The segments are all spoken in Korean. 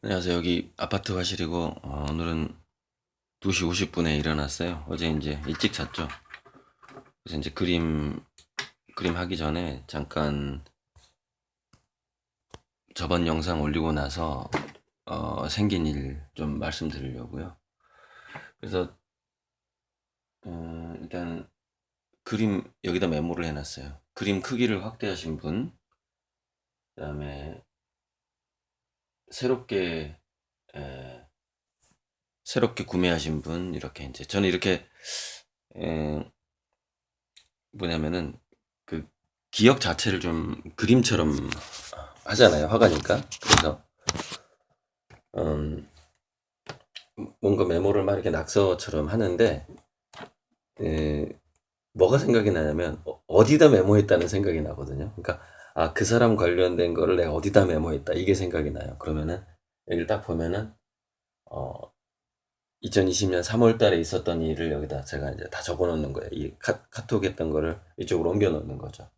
안녕하세요. 여기 아파트 화실이고, 오늘은 2시 50분에 일어났어요. 어제 이제 일찍 잤죠. 그래서 이제 그림 하기 전에 잠깐 저번 영상 올리고 나서, 생긴 일 좀 말씀드리려고요. 그래서, 일단 그림 여기다 메모를 해놨어요. 그림 크기를 확대하신 분, 그 다음에 새롭게, 에, 새롭게 구매하신 분, 이렇게 이제, 저는 이렇게, 에, 뭐냐면은, 그 기억 자체를 좀 그림처럼 하잖아요. 화가니까. 그래서 음, 뭔가 메모를 막 이렇게 낙서처럼 하는데 에, 뭐가 생각이 나냐면 어디다 메모했다는 생각이 나거든요. 그러니까 그 사람 관련된 거를 내가 어디다 메모했다 이게 생각이 나요. 그러면은 여기를 딱 보면은 어, 2020년 3월 달에 있었던 일을 여기다 제가 이제 다 적어 놓는 거예요. 이 카톡 했던 거를 이쪽으로 옮겨 놓는 거죠.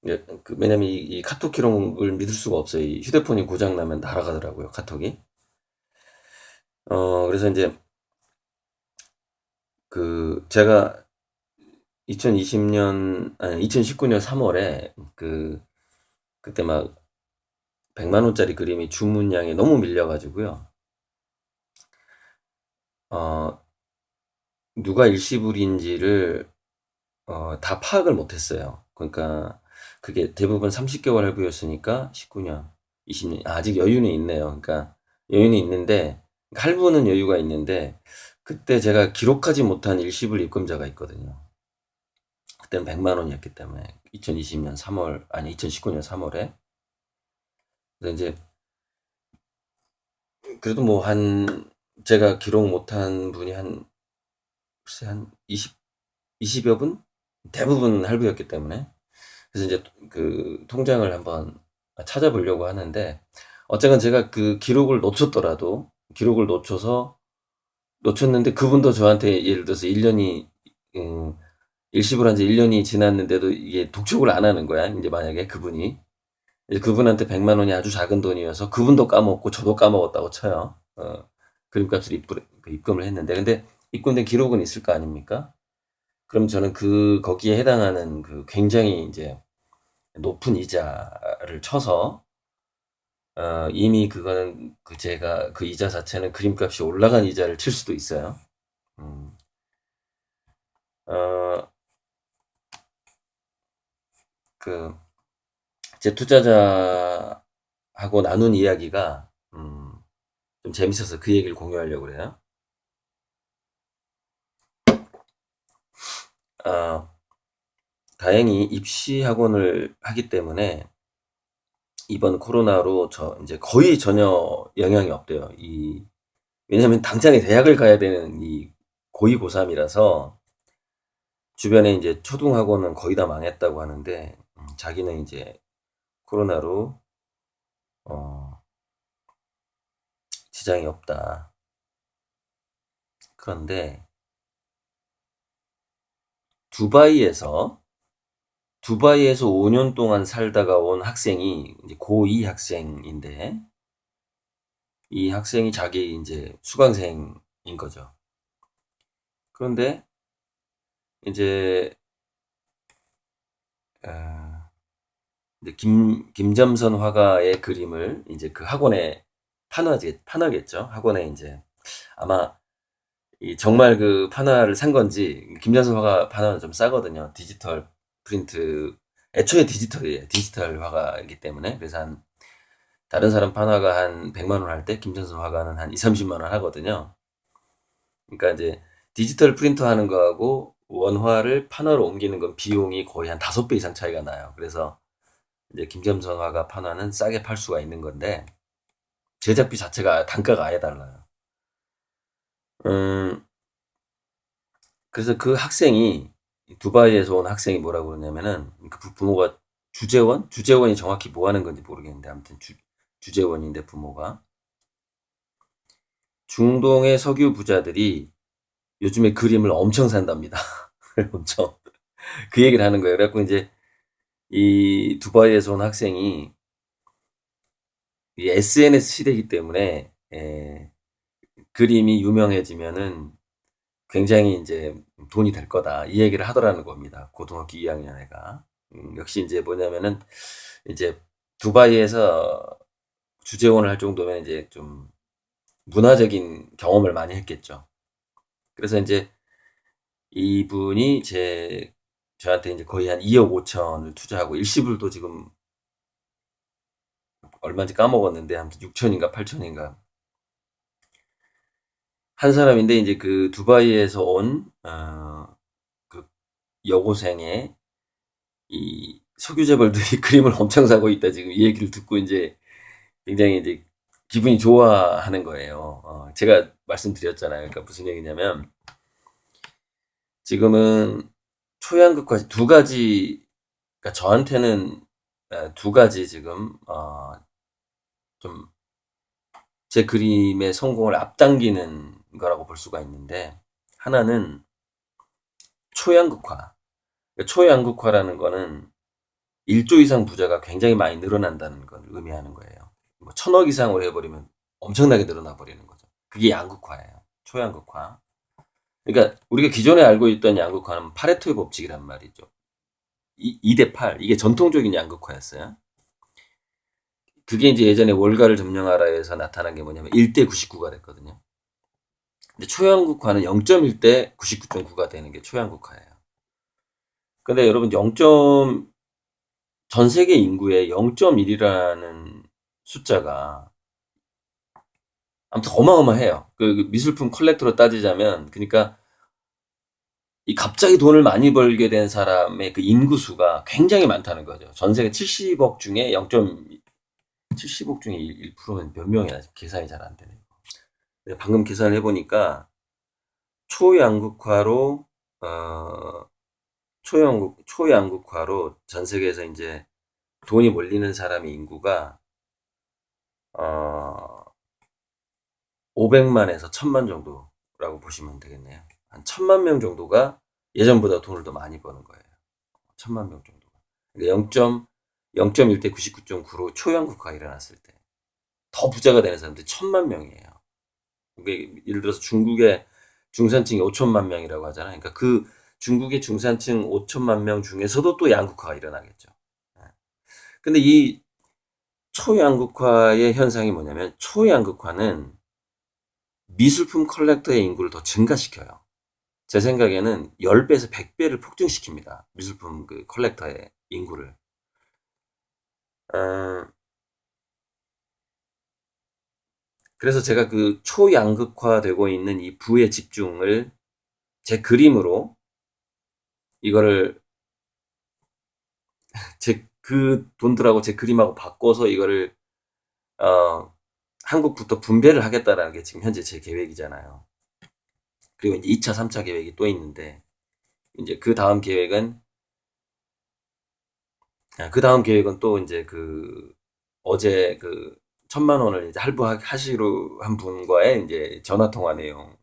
예, 왜냐면 이 카톡 기록을 믿을 수가 없어요. 이 휴대폰이 고장 나면 날아가더라고요, 카톡이. 그래서 이제 제가 2020년, 아니, 2019년 3월에 그때 막 100만 원짜리 그림이 주문량이 너무 밀려가지고요. 어, 누가 일시불인지를 다 파악을 못했어요. 그러니까 그게 대부분 30개월 할부였으니까 19년, 20년, 아직 여유는 있네요. 그러니까 여유는 있는데 할부는 여유가 있는데 그때 제가 기록하지 못한 일시불 입금자가 있거든요. 그때는 100만 원이었기 때문에 2020년 3월 아니 2019년 3월에 그래서 이제 그래도 뭐 한 제가 기록 못한 분이 한 글쎄 한 20여 분 대부분 할부였기 때문에 그래서 이제 그 통장을 한번 찾아보려고 하는데 어쨌건 제가 그 기록을 놓쳤더라도 기록을 놓쳤는데 그분도 저한테 예를 들어서 1년이 일시불 한지 1년이 지났는데도 이게 독촉을 안 하는 거야. 이제 만약에 그분이 이제 그분한테 100만 원이 아주 작은 돈이어서 그분도 까먹고 저도 까먹었다고 쳐요. 그림값을 입금을 했는데 근데 입금된 기록은 있을 거 아닙니까? 그럼 저는 거기에 해당하는 굉장히 이제 높은 이자를 쳐서 이미 그거는 제가 그 이자 자체는 그림값이 올라간 이자를 칠 수도 있어요. 음, 어, 그, 제 투자자하고 나눈 이야기가, 좀 재밌어서 그 얘기를 공유하려고 그래요. 아, 다행히 입시 학원을 하기 때문에 이번 코로나로 이제 거의 전혀 영향이 없대요. 왜냐면 당장에 대학을 가야 되는 이 고2, 고3이라서 주변에 이제 초등학원은 거의 다 망했다고 하는데, 자기는 이제 코로나로, 어, 지장이 없다. 그런데 두바이에서, 두바이에서 5년 동안 살다가 온 학생이 이제 고2 학생인데, 이 학생이 자기 이제 수강생인 거죠. 그런데 이제, 어, 이제 김점선 화가의 그림을 이제 그 학원에 판하겠죠. 학원에 이제 아마 정말 그 판화를 산 건지 김점선 화가 판화는 좀 싸거든요. 디지털 프린트 애초에 디지털이에요. 디지털 화가이기 때문에 그래서 한 다른 사람 판화가 한 100만 원 할 때 김점선 화가는 한 2, 30만 원 하거든요. 그러니까 이제 디지털 프린터 하는 거하고 원화를 판화로 옮기는 건 비용이 거의 한 5배 이상 차이가 나요. 그래서 이제 김점선 화가 판화는 싸게 팔 수가 있는 건데 제작비 자체가 단가가 아예 달라요. 음, 그래서 그 학생이 두바이에서 온 학생이 뭐라고 그러냐면은 그 부모가 주재원이 정확히 뭐 하는 건지 모르겠는데 아무튼 주재원인데 부모가 중동의 석유 부자들이 요즘에 그림을 엄청 산답니다. 엄청 그 얘기를 하는 거예요. 그래갖고 이제 이 두바이에서 온 학생이 이 SNS 시대이기 때문에 그림이 유명해지면은 굉장히 인제 돈이 될 거다. 이 얘기를 하더라는 겁니다. 고등학교 2학년 애가. 역시 인제 뭐냐면은 이제 두바이에서 주재원을 할 정도면 이제 좀 문화적인 경험을 많이 했겠죠. 그래서 인제 이분이 저한테 인제 거의 한 2억 5천을 투자하고 일시불도 지금 얼마인지 까먹었는데 아무튼 6천 인가 8천 인가 한 사람인데 인제 그 두바이에서 온 그 여고생의 이 석유 재벌들이 그림을 엄청 사고 있다 지금 이 얘기를 듣고 인제 굉장히 이제 기분이 좋아하는 거예요. 제가 말씀드렸잖아요. 그러니까 무슨 얘기냐면 지금은 초양극화 두 가지 그러니까 저한테는 두 가지 지금 좀 제 그림의 성공을 앞당기는 거라고 볼 수가 있는데 하나는 초양극화. 초양극화라는 거는 1조 이상 부자가 굉장히 많이 늘어난다는 걸 의미하는 거예요. 뭐 1000억 이상으로 해버리면 엄청나게 늘어나 버리는 거죠. 그게 양극화예요. 초양극화. 그러니까 우리가 기존에 알고 있던 양극화는 파레토의 법칙이란 말이죠. 2대 8. 이게 전통적인 양극화였어요. 그게 이제 예전에 월가를 점령하라에서 나타난 게 뭐냐면 1대 99가 됐거든요. 근데 초양극화는 0.1대 99.9가 되는 게 초양극화예요. 근데 여러분 전 세계 인구의 0.1이라는 숫자가 아무튼 어마어마해요. 그 미술품 컬렉터로 따지자면 그러니까 이 갑자기 돈을 많이 벌게 된 사람의 그 인구수가 굉장히 많다는 거죠. 전 세계 70억 중에 70억 중에 1%면 몇 명이나 계산이 잘 안 되네요. 방금 계산을 해보니까 초양극화로 어, 초양극화로 전 세계에서 이제 돈이 몰리는 사람의 인구가 어, 500만에서 1000만 정도라고 보시면 되겠네요. 한 1000만 명 정도가 예전보다 돈을 더 많이 버는 거예요. 1000만 명 정도가. 그러니까 0.1대 99.9로 초양극화가 일어났을 때 더 부자가 되는 사람들이 1000만 명이에요. 그러니까 예를 들어서 중국의 중산층이 5천만 명이라고 하잖아요. 그러니까 그 중국의 중산층 5천만 명 중에서도 또 양극화가 일어나겠죠. 예. 근데 이 초양극화의 현상이 뭐냐면 초양극화는 미술품 컬렉터의 인구를 더 증가시켜요. 제 생각에는 10배에서 100배를 폭증시킵니다. 미술품 그 컬렉터의 인구를. 어, 그래서 제가 그 초양극화되고 있는 이 부의 집중을 제 그림으로 이거를 그 돈들하고 제 그림하고 바꿔서 이거를 어, 한국부터 분배를 하겠다라는 게 지금 현재 제 계획이잖아요. 그리고 이제 2차, 3차 계획이 또 있는데 이제 그 다음 계획은 또 이제 그 어제 그 1000만 원을 이제 할부하시로 한 분과의 이제 전화 통화 내용에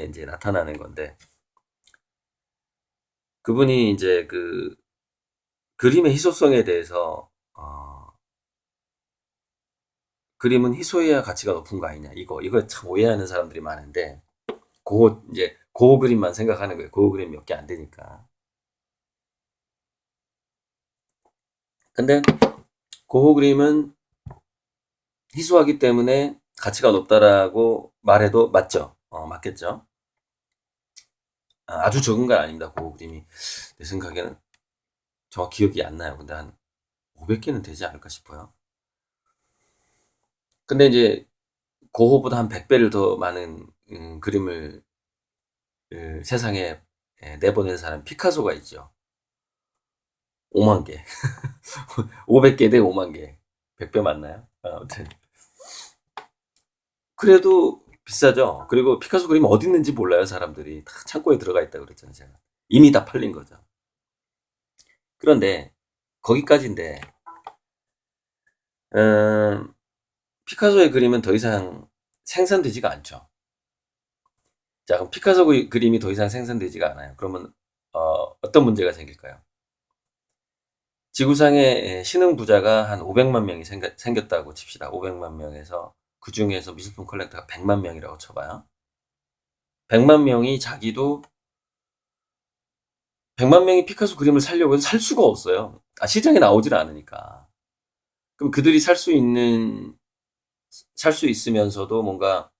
이제 나타나는 건데 그분이 이제 그 그림의 희소성에 대해서 그림은 희소해야 가치가 높은 거 아니냐 이거 참 오해하는 사람들이 많은데 이제 고 그림만 생각하는 거예요. 고 그림 몇 개 안 되니까. 근데 고 그림은 희소하기 때문에 가치가 높다라고 말해도 맞죠? 맞겠죠? 아주 적은 건 아닙니다. 고 그림이 내 생각에는 정확히 기억이 안 나요. 근데 한 500개는 되지 않을까 싶어요. 근데 이제 고호보다 한 100배를 더 많은 그림을 세상에 내보낸 사람 피카소가 있죠. 5만 개. 500개 대 5만 개. 100배 맞나요? 아무튼. 그래도 비싸죠. 그리고 피카소 그림 어디 있는지 몰라요, 사람들이. 다 창고에 들어가 있다고 그랬잖아요, 제가. 이미 다 팔린 거죠. 그런데 거기까지인데 음, 피카소의 그림은 더 이상 생산되지가 않죠. 자, 그럼 피카소 그림이 더 이상 생산되지가 않아요. 그러면 어떤 문제가 생길까요? 지구상에 신흥 부자가 한 500만 명이 생겼다고 칩시다. 500만 명에서 그 중에서 미술품 컬렉터가 100만 명이라고 쳐봐요. 100만 명이 자기도 100만 명이 피카소 그림을 사려고 해서 살 수가 없어요. 시장에 나오질 않으니까. 그럼 그들이 살 수 있으면서도 뭔가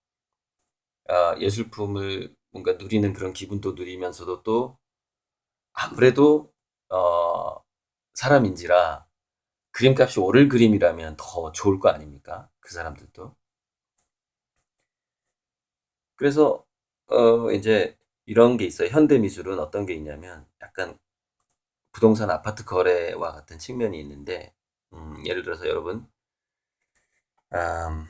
예술품을 뭔가 누리는 그런 기분도 누리면서도 또 아무래도 사람인지라 그림값이 오를 그림이라면 더 좋을 거 아닙니까? 그 사람들도. 그래서 이제 이런 게 있어요. 현대 미술은 어떤 게 있냐면 약간 부동산 아파트 거래와 같은 측면이 있는데 예를 들어서 여러분 음,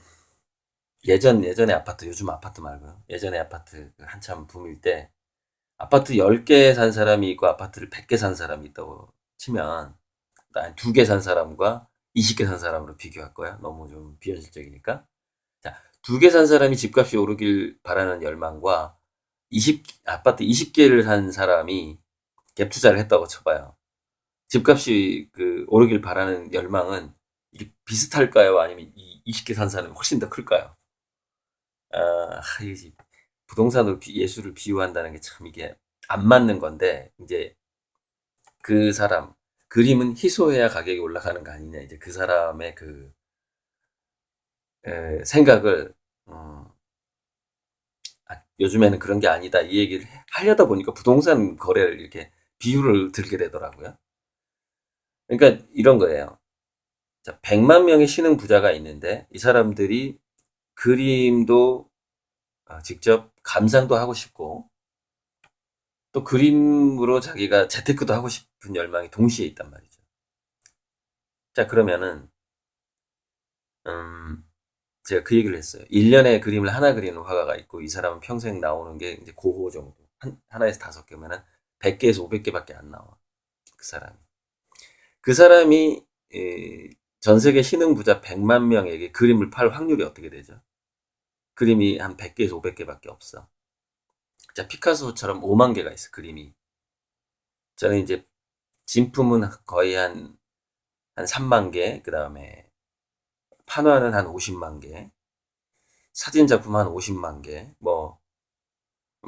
예전에 아파트 요즘 아파트 말고요. 예전에 아파트 그 한참 붐일 때 아파트 10개 산 사람이 있고 아파트를 100개 산 사람이 있다고 치면 2개 산 사람과 20개 산 사람으로 비교할 거야. 너무 좀 비현실적이니까. 자, 2개 산 사람이 집값이 오르길 바라는 열망과 아파트 20개를 산 사람이 갭 투자를 했다고 쳐봐요. 집값이 오르길 바라는 열망은 이게 비슷할까요? 아니면 이 20개 산 사람이 훨씬 더 클까요? 이 부동산으로 예술을 비유한다는 게 참 이게 안 맞는 건데, 이제 그 사람, 그림은 희소해야 가격이 올라가는 거 아니냐, 이제 그 사람의 생각을, 요즘에는 그런 게 아니다, 이 얘기를 하려다 보니까 부동산 거래를 이렇게 비유를 들게 되더라고요. 그러니까 이런 거예요. 자, 100만 명의 신흥 부자가 있는데, 이 사람들이 그림도 직접 감상도 하고 싶고, 또 그림으로 자기가 재테크도 하고 싶은 열망이 동시에 있단 말이죠. 자, 그러면은, 음, 제가 그 얘기를 했어요. 1년에 그림을 하나 그리는 화가가 있고, 이 사람은 평생 나오는 게 이제 고호 정도. 하나에서 5개면은 100개에서 500개밖에 안 나와. 그 사람이. 그 사람이, 전 세계 신흥 부자 100만 명에게 그림을 팔 확률이 어떻게 되죠? 그림이 한 100개에서 500개밖에 없어. 자, 피카소처럼 5만 개가 있어, 그림이. 저는 이제 진품은 거의 한 3만 개, 그 다음에 판화는 한 50만 개, 사진 작품 한 50만 개, 뭐,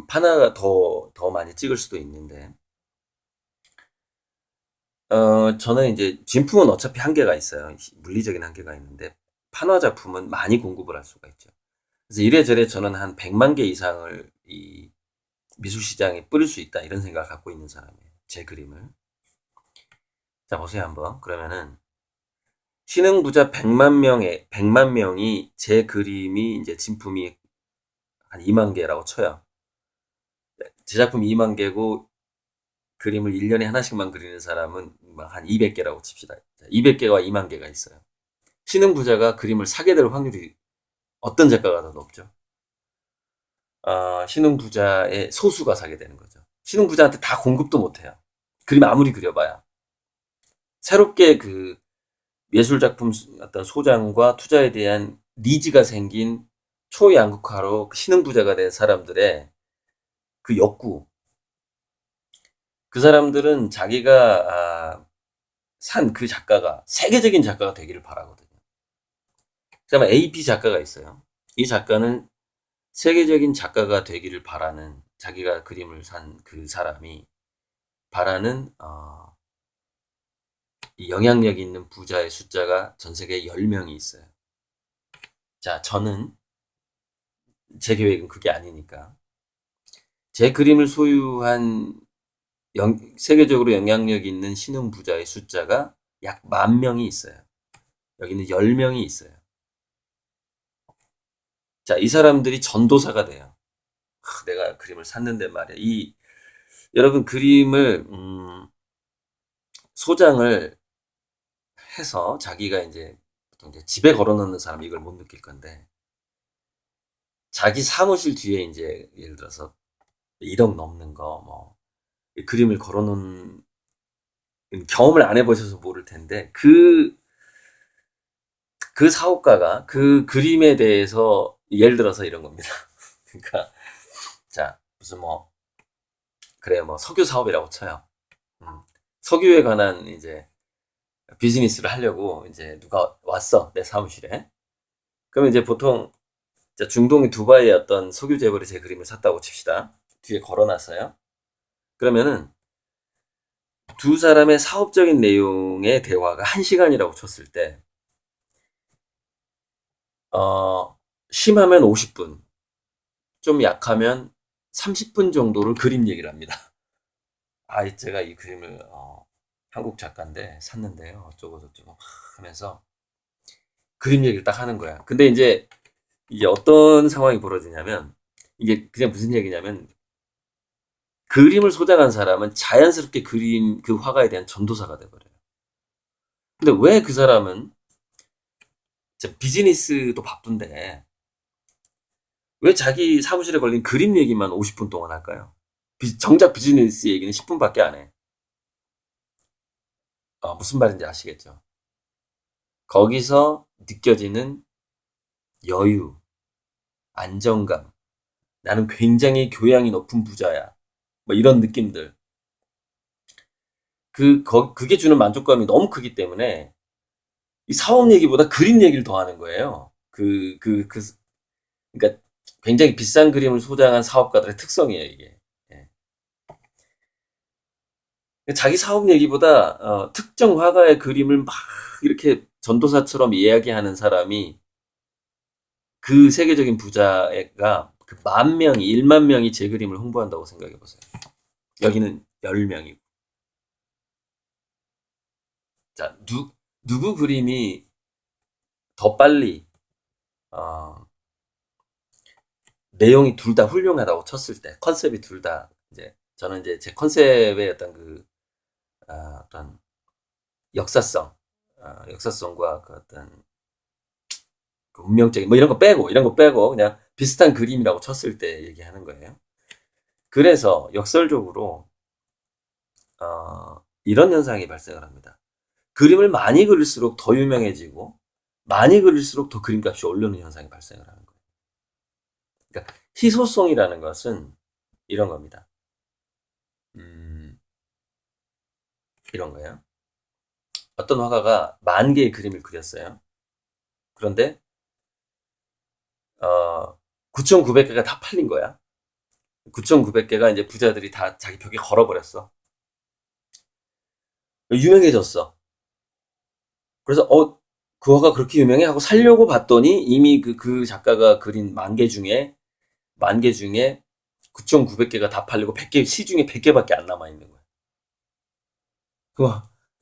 판화가 더 많이 찍을 수도 있는데, 저는 이제 진품은 어차피 한계가 있어요. 물리적인 한계가 있는데, 판화 작품은 많이 공급을 할 수가 있죠. 그래서 이래저래 저는 한 100만 개 이상을 이 미술 시장에 뿌릴 수 있다, 이런 생각을 갖고 있는 사람이에요. 제 그림을. 자, 보세요, 한번. 그러면은, 신흥 부자 100만 명이 제 그림이 이제 진품이 한 2만 개라고 쳐요. 제 작품 2만 개고 그림을 1년에 하나씩만 그리는 사람은 한 200개라고 칩시다. 200개와 2만 개가 있어요. 신흥 부자가 그림을 사게 될 확률이 어떤 작가가 더 높죠? 신흥 부자의 소수가 사게 되는 거죠. 신흥 부자한테 다 공급도 못 해요. 그림 아무리 그려봐야. 새롭게 예술 작품 어떤 소장과 투자에 대한 니즈가 생긴 초양극화로 신흥 부자가 된 사람들의 그 욕구, 그 사람들은 자기가 산 그 작가가 세계적인 작가가 되기를 바라거든요. 그다음에 AP 작가가 있어요. 이 작가는 세계적인 작가가 되기를 바라는, 자기가 그림을 산 그 사람이 바라는 이 영향력 있는 부자의 숫자가 전 세계에 10명이 있어요. 자, 저는 제 계획은 그게 아니니까 제 그림을 소유한 세계적으로 영향력 있는 신흥 부자의 숫자가 약 10,000명이 있어요. 여기는 10명이 있어요. 자, 이 사람들이 전도사가 돼요. 내가 그림을 샀는데 말이야. 여러분 그림을, 소장을 해서 자기가 이제, 보통 이제 집에 걸어 놓는 사람이 이걸 못 느낄 건데, 자기 사무실 뒤에 이제, 예를 들어서 1억 넘는 거, 뭐, 그림을 걸어 놓은, 경험을 안 해보셔서 모를 텐데, 그 사업가가 그 그림에 대해서, 예를 들어서 이런 겁니다. 그러니까, 자, 무슨 뭐, 그래요, 뭐, 석유 사업이라고 쳐요. 음, 석유에 관한 이제 비즈니스를 하려고 이제 누가 왔어, 내 사무실에. 그러면 이제 보통 중동의 두바이의 어떤 석유 재벌이 제 그림을 샀다고 칩시다. 뒤에 걸어놨어요. 그러면은 두 사람의 사업적인 내용의 대화가 1시간이라고 쳤을 때, 심하면 50분, 좀 약하면 30분 정도를 그림 얘기를 합니다. 제가 이 그림을, 한국 작가인데 샀는데요. 어쩌고 저쩌고 하면서 그림 얘기를 딱 하는 거야. 근데 이제 어떤 상황이 벌어지냐면, 이게 그냥 무슨 얘기냐면, 그림을 소장한 사람은 자연스럽게 그 화가에 대한 전도사가 돼버려요. 근데 왜 그 사람은 비즈니스도 바쁜데 왜 자기 사무실에 걸린 그림 얘기만 50분 동안 할까요? 정작 비즈니스 얘기는 10분밖에 안 해. 무슨 말인지 아시겠죠? 거기서 느껴지는 여유, 안정감, 나는 굉장히 교양이 높은 부자야. 뭐 이런 느낌들. 그게 주는 만족감이 너무 크기 때문에 이 사업 얘기보다 그림 얘기를 더 하는 거예요. 그러니까 굉장히 비싼 그림을 소장한 사업가들의 특성이에요, 이게. 예. 자기 사업 얘기보다 특정 화가의 그림을 막 이렇게 전도사처럼 이야기하는 사람이 그 세계적인 부자가 그 10,000명이, 10,000명이 제 그림을 홍보한다고 생각해 보세요. 여기는 10명이고. 자, 누구 그림이 더 빨리, 어, 내용이 둘 다 훌륭하다고 쳤을 때, 컨셉이 둘 다, 저는 이제 제 컨셉의 어떤 역사성, 역사성과 그 어떤 그 운명적인 뭐 이런 거 빼고 그냥 비슷한 그림이라고 쳤을 때 얘기하는 거예요. 그래서 역설적으로 이런 현상이 발생을 합니다. 그림을 많이 그릴수록 더 유명해지고 많이 그릴수록 더 그림값이 오르는 현상이 발생을 하는 거예요. 그러니까 희소성이라는 것은 이런 겁니다. 이런 거예요. 어떤 화가가 10,000개의 그림을 그렸어요. 그런데 9,900개가 다 팔린 거야. 9,900개가 이제 부자들이 다 자기 벽에 걸어버렸어. 유명해졌어. 그래서 그 화가 그렇게 유명해 하고 살려고 봤더니 이미 그 작가가 그린 10,000개 중에 9,900개가 다 팔리고 시중에 100개밖에 안 남아 있는 거야.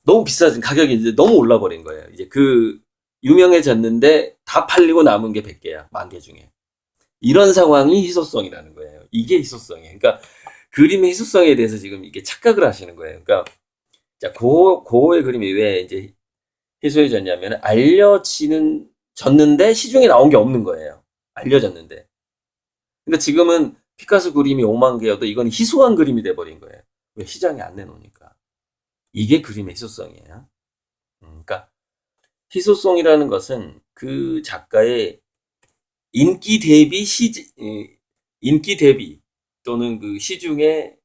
너무 비싸진 가격이 이제 너무 올라버린 거예요. 이제 유명해졌는데 다 팔리고 남은 게 100개야. 10,000개 중에. 이런 상황이 희소성이라는 거예요. 이게 희소성이에요. 그러니까 그림의 희소성에 대해서 지금 이게 착각을 하시는 거예요. 그러니까 자, 고흐의 그림이 왜 이제 희소해졌냐면 졌는데 시중에 나온 게 없는 거예요. 알려졌는데. 근데 지금은 피카소 그림이 5만 개여도 이건 희소한 그림이 돼버린 거예요. 왜 시장에 안 내놓으니까. 이게 그림의 희소성이에요. 그러니까 희소성이라는 것은 그 작가의 인기 대비 인기 대비 또는 그 시중에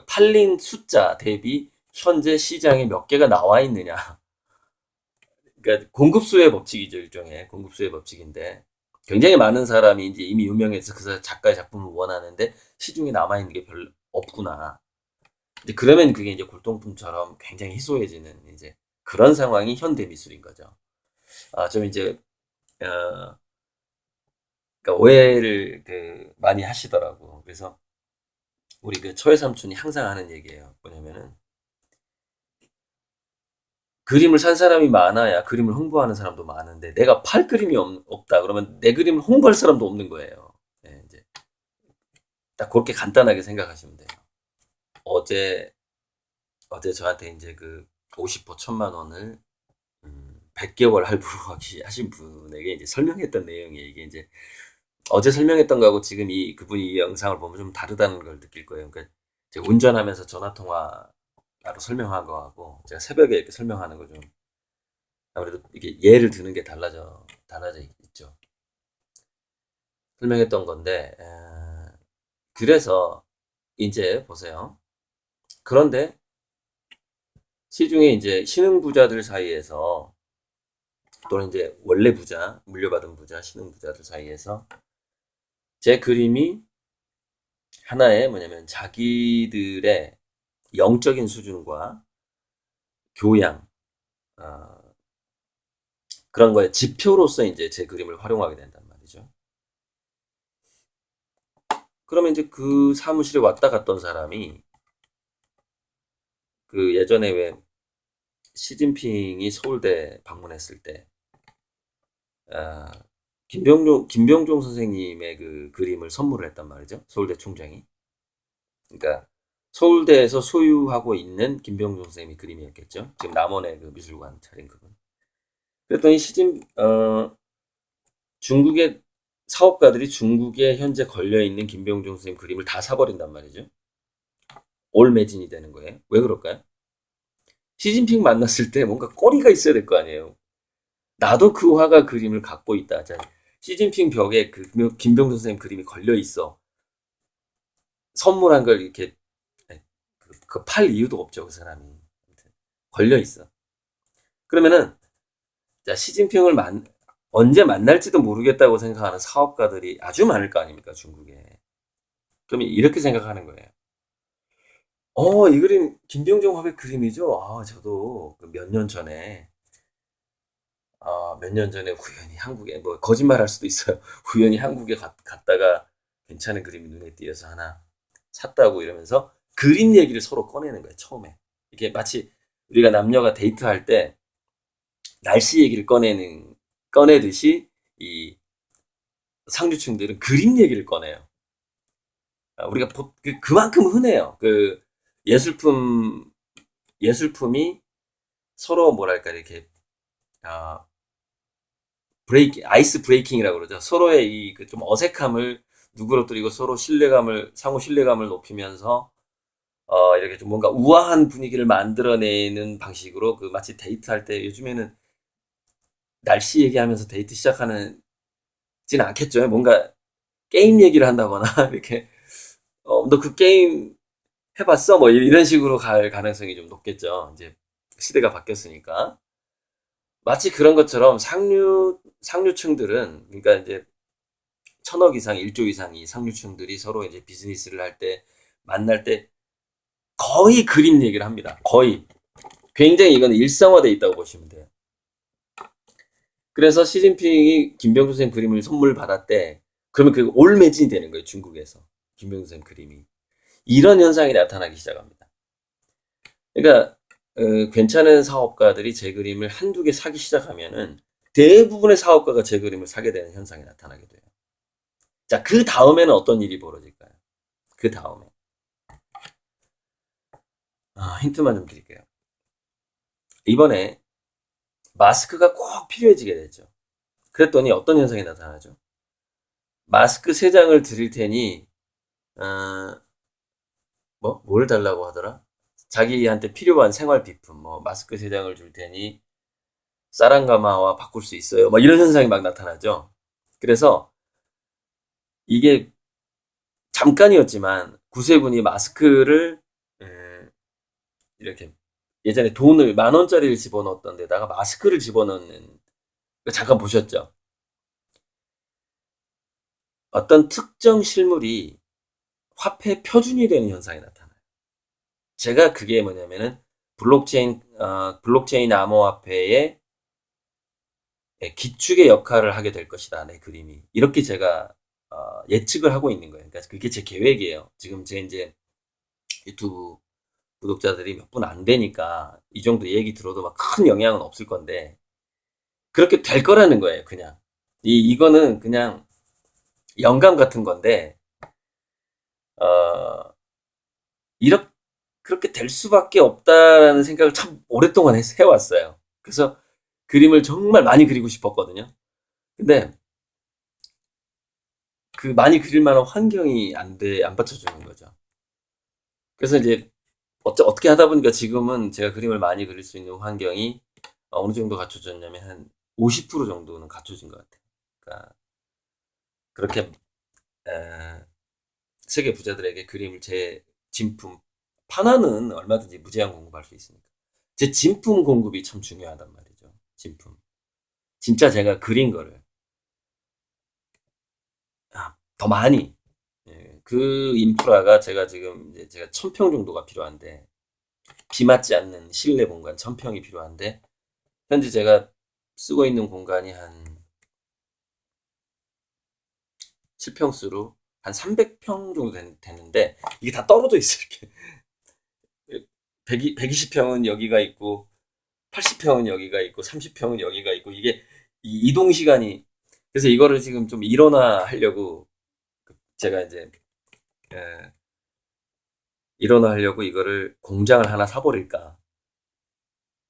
팔린 숫자 대비 현재 시장에 몇 개가 나와 있느냐. 그러니까 공급수의 법칙이죠, 일종의 공급수의 법칙인데 굉장히 많은 사람이 이제 이미 유명해서 그 작가의 작품을 원하는데 시중에 남아 있는 게 별로 없구나. 이제 그러면 그게 이제 골동품처럼 굉장히 희소해지는 이제 그런 상황이 현대 미술인 거죠. 좀 이제 어, 그러니까 오해를 많이 하시더라고. 그래서 우리 그 초회 삼촌이 항상 하는 얘기예요. 뭐냐면은 그림을 산 사람이 많아야 그림을 홍보하는 사람도 많은데 내가 팔 그림이 없다 그러면 내 그림을 홍보할 사람도 없는 거예요. 네, 이제 딱 그렇게 간단하게 생각하시면 돼요. 어제 저한테 이제 그 50호 1,000만 원을 100개월 할부로 하신 분에게 이제 설명했던 내용이 이게 이제 어제 설명했던 거하고 지금 그분이 이 영상을 보면 좀 다르다는 걸 느낄 거예요. 그러니까 제가 운전하면서 전화 통화로 설명한 거하고 제가 새벽에 이렇게 설명하는 거 좀 아무래도 이게 예를 드는 게 달라져 있죠. 설명했던 건데 그래서 이제 보세요. 그런데 시중에 이제 신흥 부자들 사이에서 또는 이제 원래 부자, 물려받은 부자, 신흥 부자들 사이에서 제 그림이 하나의 뭐냐면 자기들의 영적인 수준과 교양, 어, 그런 거에 지표로서 이제 제 그림을 활용하게 된단 말이죠. 그러면 이제 그 사무실에 왔다 갔던 사람이 그 예전에 왜 시진핑이 서울대 방문했을 때, 아, 김병종 선생님의 그 그림을 선물을 했단 말이죠. 서울대 총장이. 그러니까 서울대에서 소유하고 있는 김병종 선생님의 그림이었겠죠. 지금 남원의 그 미술관 차린 그분. 그랬더니 중국의 사업가들이 중국에 현재 걸려있는 김병종 선생님 그림을 다 사버린단 말이죠. 올 매진이 되는 거예요. 왜 그럴까요? 시진핑 만났을 때 뭔가 꼬리가 있어야 될 거 아니에요. 나도 그 화가 그림을 갖고 있다. 자, 시진핑 벽에 그 김병종 선생님 그림이 걸려 있어. 선물한 걸 이렇게 그팔 이유도 없죠, 그 사람이. 걸려 있어. 그러면은 자, 언제 만날지도 모르겠다고 생각하는 사업가들이 아주 많을 거 아닙니까, 중국에. 그러면 이렇게 생각하는 거예요. 이 그림 김병종 화백 그림이죠. 저도 몇 년 전에 몇 년 전에 우연히 한국에 뭐 거짓말할 수도 있어요. 우연히 한국에 갔다가 괜찮은 그림이 눈에 띄어서 하나 샀다고 이러면서 그림 얘기를 서로 꺼내는 거예요. 처음에 이게 마치 우리가 남녀가 데이트할 때 날씨 얘기를 꺼내듯이 이 상류층들은 그림 얘기를 꺼내요. 우리가 그만큼 흔해요. 그 예술품 예술품이 서로 뭐랄까 이렇게 아, 아이스 브레이킹이라고 그러죠. 서로의 이 그 좀 어색함을 누그러뜨리고 서로 상호 신뢰감을 높이면서 이렇게 좀 뭔가 우아한 분위기를 만들어내는 방식으로 그 마치 데이트할 때 요즘에는 날씨 얘기하면서 데이트 시작하는지는 않겠죠. 뭔가 게임 얘기를 한다거나 이렇게 너 그 게임 해봤어? 뭐 이런 식으로 갈 가능성이 좀 높겠죠. 이제 시대가 바뀌었으니까. 마치 그런 것처럼 상류층들은 그러니까 이제 천억 이상, 1조 이상이 상류층들이 서로 이제 비즈니스를 할 때 만날 때 거의 그림 얘기를 합니다. 거의. 굉장히 이건 일상화돼 있다고 보시면 돼요. 그래서 시진핑이 김병준 선생 그림을 선물 받았대. 그러면 그 올매진이 되는 거예요. 중국에서. 김병준 선생 그림이. 이런 현상이 나타나기 시작합니다. 그러니까 괜찮은 사업가들이 제 그림을 한두 개 사기 시작하면은 대부분의 사업가가 제 그림을 사게 되는 현상이 나타나게 돼요. 자, 그 다음에는 어떤 일이 벌어질까요? 그 다음에. 힌트만 좀 드릴게요. 이번에 마스크가 꼭 필요해지게 되죠. 그랬더니 어떤 현상이 나타나죠? 마스크 3장을 드릴 테니, 뭘 달라고 하더라? 자기한테 필요한 생활 비품, 마스크 3장을 줄 테니, 사랑가마와 바꿀 수 있어요. 이런 현상이 막 나타나죠. 그래서 이게 잠깐이었지만 구세군이 마스크를 이렇게 예전에 돈을 10,000원짜리를 집어넣었던 데다가 마스크를 집어넣는 잠깐 보셨죠? 어떤 특정 실물이 화폐 표준이 되는 현상이 나타나요. 제가 그게 뭐냐면은 블록체인 암호화폐의 기축의 역할을 하게 될 것이다. 내 그림이. 이렇게 제가 예측을 하고 있는 거예요. 그러니까 그게 제 계획이에요. 지금 제 이제 유튜브 구독자들이 몇 분 안 되니까 이 정도 얘기 들어도 막 큰 영향은 없을 건데 그렇게 될 거라는 거예요. 그냥 이거는 그냥 영감 같은 건데 어, 이렇게 그렇게 될 수밖에 없다라는 생각을 참 오랫동안 해왔어요. 그래서 그림을 정말 많이 그리고 싶었거든요. 근데 그 많이 그릴 만한 환경이 안 받쳐주는 거죠. 그래서 이제 어떻게 하다 보니까 지금은 제가 그림을 많이 그릴 수 있는 환경이 어느 정도 갖춰졌냐면 한 50% 정도는 갖춰진 것 같아요. 그러니까 그렇게 세계 부자들에게 그림을 제 진품 판화는 얼마든지 무제한 공급할 수 있으니까. 제 진품 공급이 참 중요하단 말이죠. 진품. 진짜 제가 그린 거를 더 많이. 예, 그 인프라가 제가 지금 이제 제가 1000평 정도가 필요한데 비 맞지 않는 실내 공간 1000평이 필요한데 현재 제가 쓰고 있는 공간이 한 7평수로 한 300평 정도 되는데 이게 다 떨어져 있어요. 이렇게 120평은 여기가 있고 80평은 여기가 있고 30평은 여기가 있고 이게 이동 시간이 그래서 이거를 지금 좀 일원화하려고 제가 이제 예, 일원화하려고 이거를 공장을 하나 사버릴까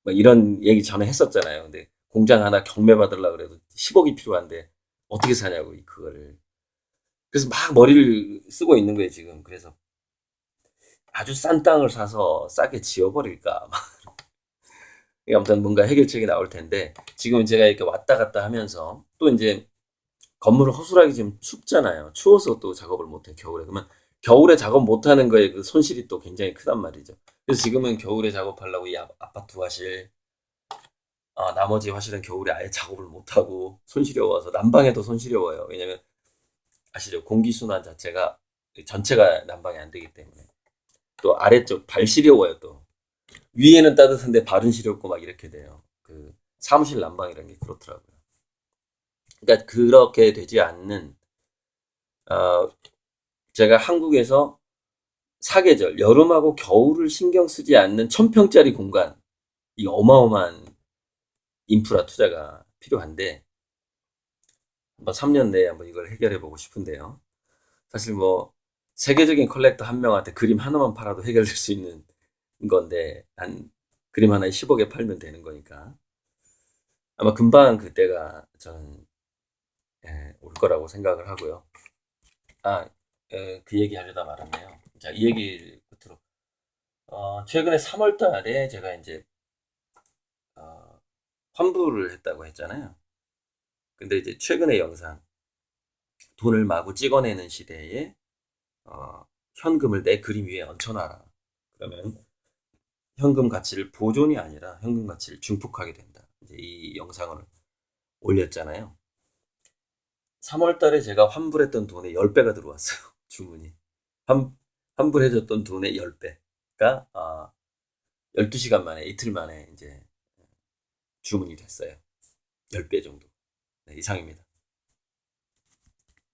뭐 이런 얘기 전에 했었잖아요. 근데 공장 하나 경매 받으려고 그래도 10억이 필요한데 어떻게 사냐고 그거를 그래서 막 머리를 쓰고 있는 거예요 지금. 그래서 아주 싼 땅을 사서 싸게 지어버릴까 아무튼 뭔가 해결책이 나올 텐데 지금은 제가 이렇게 왔다 갔다 하면서 또 이제 건물을 허술하게 지금 춥잖아요. 추워서 또 작업을 못해 겨울에. 그러면 겨울에 작업 못하는 거에 그 손실이 또 굉장히 크단 말이죠. 그래서 지금은 겨울에 작업하려고 이 아파트 화실, 나머지 화실은 겨울에 아예 작업을 못하고 손시려워서 난방에도 손시려워요. 왜냐면 아시죠? 공기순환 자체가 전체가 난방이 안 되기 때문에 또 아래쪽 발 시려워요 또. 위에는 따뜻한데 발은 시렵고 막 이렇게 돼요. 그 사무실 난방이라는 게 그렇더라고요. 그러니까 그렇게 되지 않는 어, 제가 한국에서 사계절 여름하고 겨울을 신경 쓰지 않는 1000평짜리 공간 이 어마어마한 인프라 투자가 필요한데 한번 3년 내에 한번 이걸 해결해 보고 싶은데요. 사실 뭐 세계적인 컬렉터 한 명한테 그림 하나만 팔아도 해결될 수 있는 건데 한 그림 하나에 10억에 팔면 되는 거니까 아마 금방 그때가 저는 올 거라고 생각을 하고요. 아, 그 얘기 하려다 말았네요. 자, 이 얘기 끝으로 최근에 3월 달에 제가 이제 어, 환불을 했다고 했잖아요. 근데 이제 최근의 영상 돈을 마구 찍어내는 시대에 어, 현금을 내 그림 위에 얹혀놔라. 그러면 현금 가치를 보존이 아니라 현금 가치를 증폭하게 된다. 이제 이 영상을 올렸잖아요. 3월 달에 제가 환불했던 돈의 10배가 들어왔어요. 주문이. 환불해줬던 돈의 10배가 12시간 만에 이틀 만에 이제 주문이 됐어요. 10배 정도. 네, 이상입니다.